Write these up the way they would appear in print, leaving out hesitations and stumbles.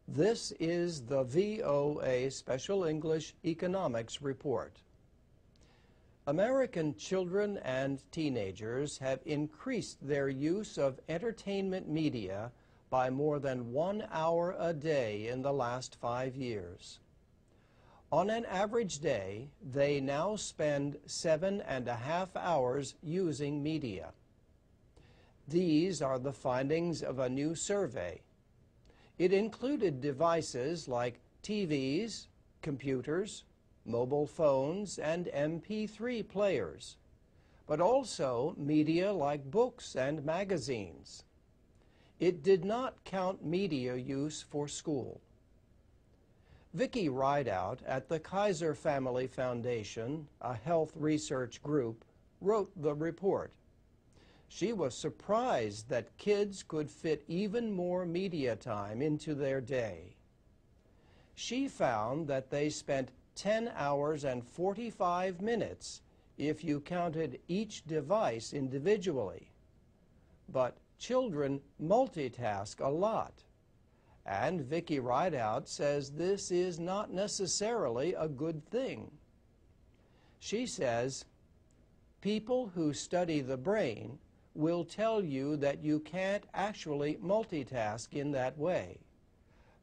This is the VOA Special English Economics Report. American children and teenagers have increased their use of entertainment media by more than 1 hour a day in the last 5 years. On an average day, they now spend 7.5 hours using media. These are the findings of a new survey. It included devices like TVs, computers, mobile phones, and MP3 players, but also media like books and magazines. It did not count media use for school. Vicki Rideout at the Kaiser Family Foundation, a health research group, wrote the report. She was surprised that kids could fit even more media time into their day. She found that they spent 10 hours and 45 minutes if you counted each device individually. But children multitask a lot, and Vicki Rideout says this is not necessarily a good thing. She says, people who study the brain will tell you that you can't actually multitask in that way.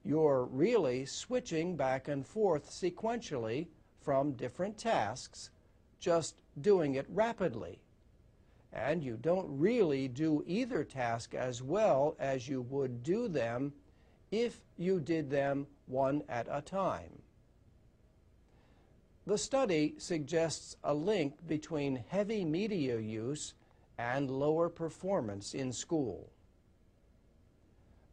You're really switching back and forth sequentially from different tasks, just doing it rapidly. And you don't really do either task as well as you would do them if you did them one at a time. The study suggests a link between heavy media use and lower performance in school.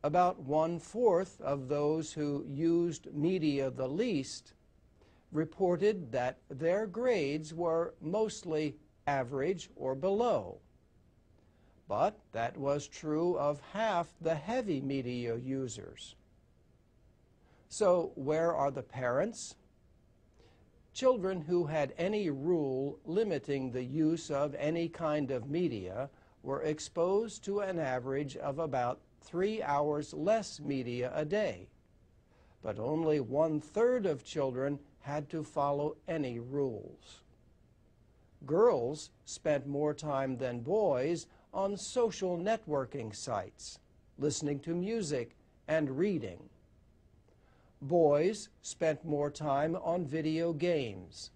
About 1/4 of those who used media the least reported that their grades were mostly average or below. But that was true of half the heavy media users. So where are the parents? Children who had any rule limiting the use of any kind of media were exposed to an average of about 3 hours less media a day. But only 1/3 of children had to follow any rules. Girls spent more time than boys on social networking sites, listening to music and reading. Boys spent more time on video games,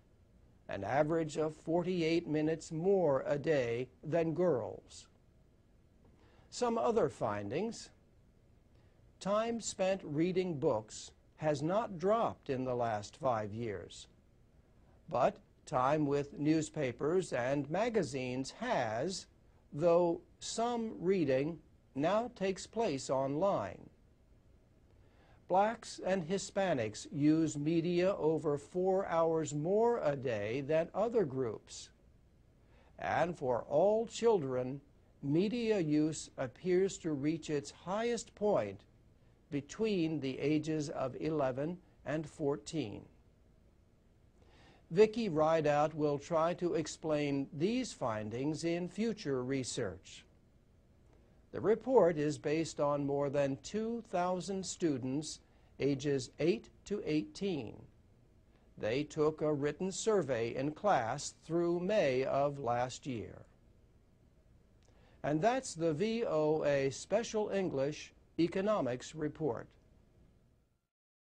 an average of 48 minutes more a day than girls. Some other findings: time spent reading books has not dropped in the last 5 years, but time with newspapers and magazines has, though some reading now takes place online. Blacks and Hispanics use media over 4 hours more a day than other groups. And for all children, media use appears to reach its highest point between the ages of 11 and 14. Vicki Rideout will try to explain these findings in future research. The report is based on more than 2,000 students ages 8 to 18. They took a written survey in class through May of last year. And that's the VOA Special English Economics Report.